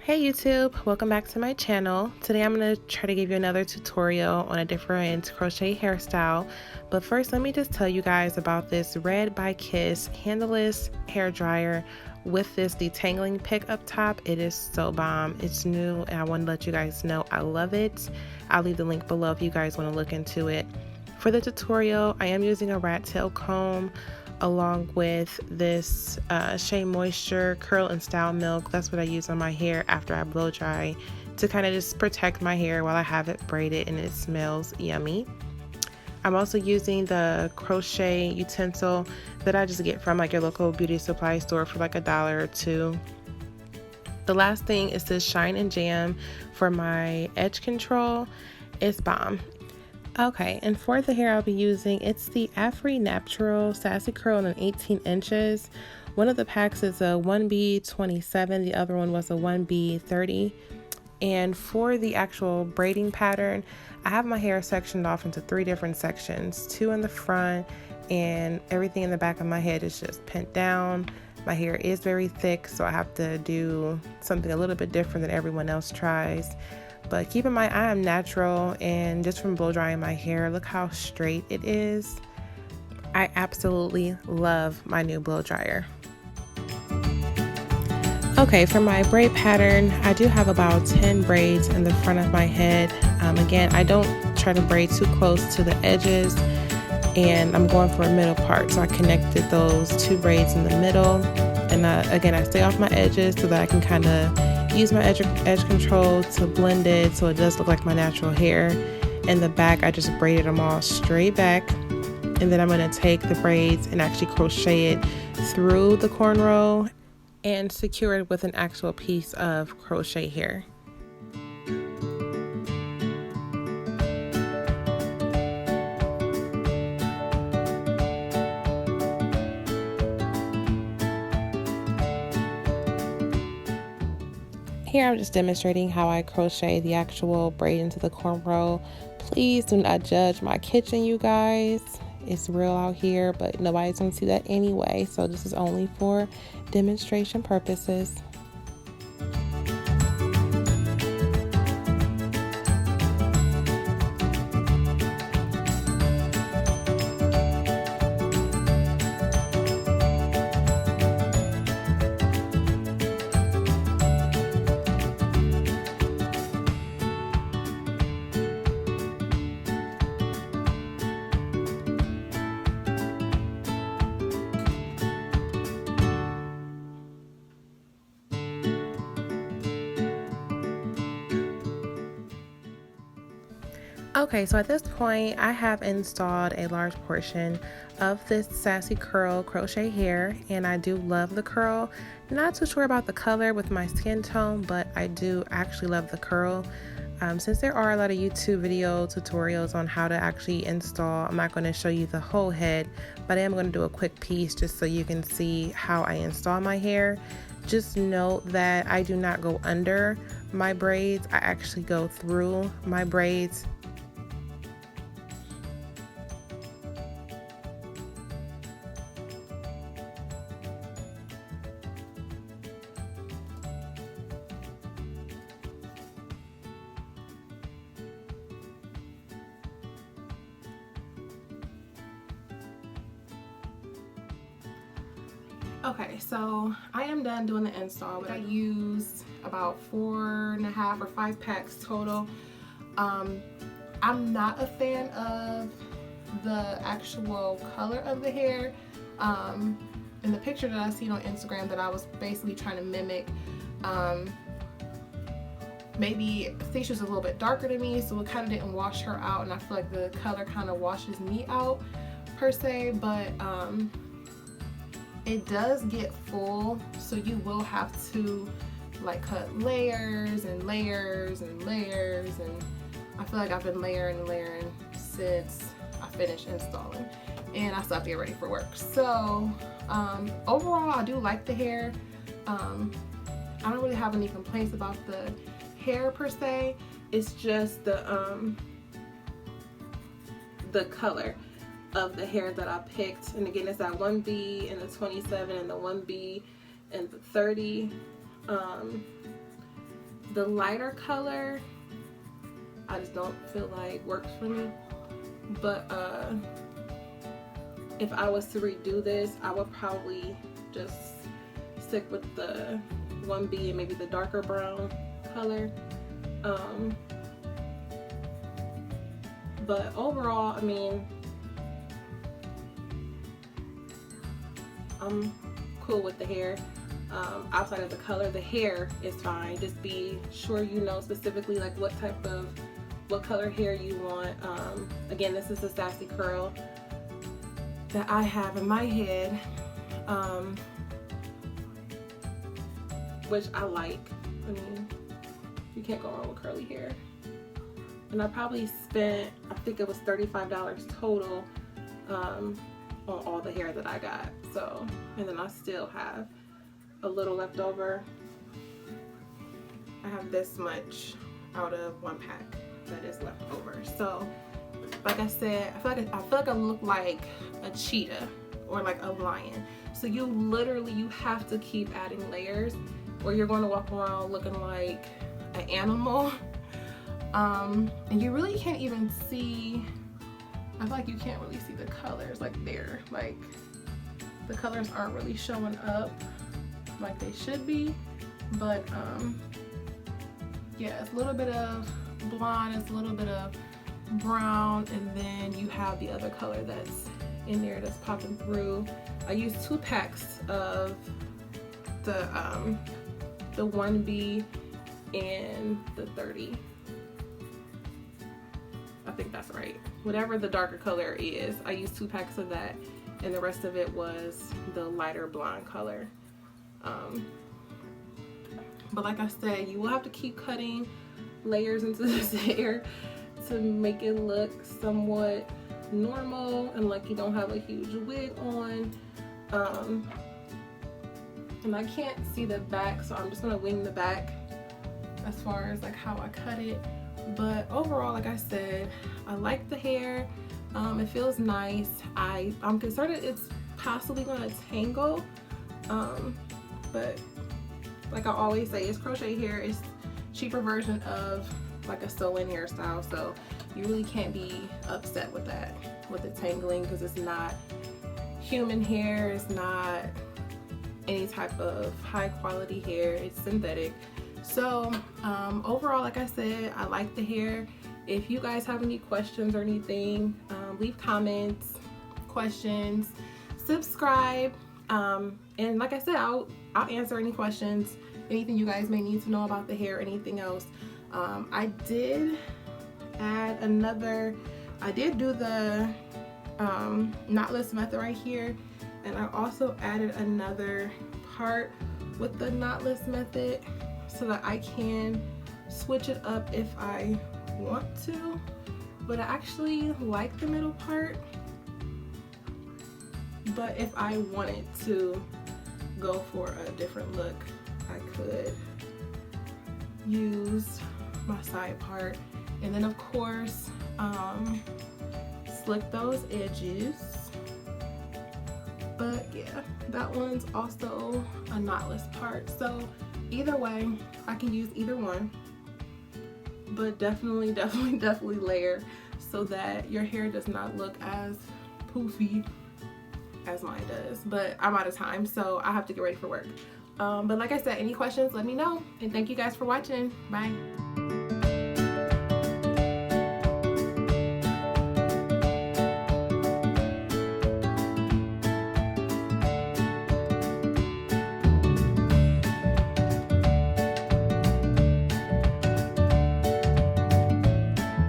Hey YouTube, welcome back to my channel. Today I'm going to try to give you another tutorial on a different crochet hairstyle. But first let me just tell you guys about this Red by Kiss handleless hair dryer with this detangling pick up top. It is so bomb. It's new and I want to let you guys know I love it. I'll leave the link below if you guys want to look into it. For the tutorial, I am using a rat tail comb along with this Shea Moisture Curl and Style Milk. That's what I use on my hair after I blow dry to kind of just protect my hair while I have it braided and it smells yummy. I'm also using the crochet utensil that I just get from like your local beauty supply store for like $1 or $2. The last thing is this Shine and Jam for my edge control. It's bomb. Okay, and for the hair I'll be using, it's the Afri Natural Sassy Curl in 18 inches. One of the packs is a 1B27, the other one was a 1B30. And for the actual braiding pattern, I have my hair sectioned off into 3 different sections, 2 in the front, and everything in the back of my head is just pinned down. My hair is very thick, so I have to do something a little bit different than everyone else tries. But keep in mind, I am natural, and just from blow drying my hair, look how straight it is. I absolutely love my new blow dryer. Okay, for my braid pattern, I do have about 10 braids in the front of my head. Again, I don't try to braid too close to the edges, and I'm going for a middle part. So I connected those 2 braids in the middle, and again, I stay off my edges so that I can kind of use my edge control to blend it so it does look like my natural hair. In the back, I just braided them all straight back, and then I'm going to take the braids and actually crochet it through the cornrow and secure it with an actual piece of crochet hair. Here I'm just demonstrating how I crochet the actual braid into the cornrow. Please do not judge my kitchen, you guys. It's real out here, but nobody's gonna see that anyway, so this is only for demonstration purposes. Okay, so at this point I have installed a large portion of this Sassy Curl crochet hair, and I do love the curl. Not too sure about the color with my skin tone, but I do actually love the curl. Since there are a lot of YouTube video tutorials on how to actually install, I'm not going to show you the whole head, but I am going to do a quick piece just so you can see how I install my hair. Just note that I do not go under my braids, I actually go through my braids. Okay, so I am done doing the install, but I used about 4.5 or 5 packs total. I'm not a fan of the actual color of the hair. In the picture that I seen on Instagram that I was basically trying to mimic, maybe I think she was a little bit darker than me, so it kind of didn't wash her out, and I feel like the color kind of washes me out per se, but it does get full, so you will have to like cut layers and layers and layers, and I feel like I've been layering and layering since I finished installing, and I still have to get ready for work. So overall I do like the hair. I don't really have any complaints about the hair per se. It's just the color of the hair that I picked, and again it's that 1B and the 27 and the 1B and the 30. The lighter color I just don't feel like works for me, but if I was to redo this, I would probably just stick with the 1B and maybe the darker brown color. But overall, I mean, I'm cool with the hair. Outside of the color, the hair is fine. Just be sure you know specifically like what color hair you want. Again, this is a Sassy curl that I have in my head, which I like. I mean, you can't go wrong with curly hair. And I probably spent, I think it was $35 total on all the hair that I got. So, and then I still have a little left over. I have this much out of one pack that is left over. So, like I said, I feel like I look like a cheetah or like a lion. So you have to keep adding layers, or you're going to walk around looking like an animal. And you really can't even see. I feel like you can't really see the colors like there. Like the colors aren't really showing up like they should be. But yeah, it's a little bit of blonde, it's a little bit of brown, and then you have the other color that's in there that's popping through. I used 2 packs of the 1B and the 30. I think that's right. Whatever the darker color is, I used 2 packs of that, and the rest of it was the lighter blonde color. But like I said, you will have to keep cutting layers into this hair to make it look somewhat normal and like you don't have a huge wig on. And I can't see the back, so I'm just gonna wing the back as far as like how I cut it. But overall, like I said, I like the hair. It feels nice. I'm concerned that it's possibly gonna tangle, but like I always say, it's crochet hair. It's a cheaper version of like a sew-in hairstyle, so you really can't be upset with that, with the tangling, because it's not human hair, it's not any type of high quality hair, it's synthetic. So overall, like I said, I like the hair. If you guys have any questions or anything, leave comments, questions, subscribe, and like I said, I'll answer any questions, anything you guys may need to know about the hair, anything else. I did add another, I did do the knotless method right here, and I also added another part with the knotless method so that I can switch it up if I want to. But I actually like the middle part, but if I wanted to go for a different look, I could use my side part, and then of course slick those edges. But yeah, that one's also a knotless part, so either way I can use either one, but definitely layer so that your hair does not look as poofy as mine does. But I'm out of time, so I have to get ready for work. But like I said, any questions, let me know, and thank you guys for watching. Bye.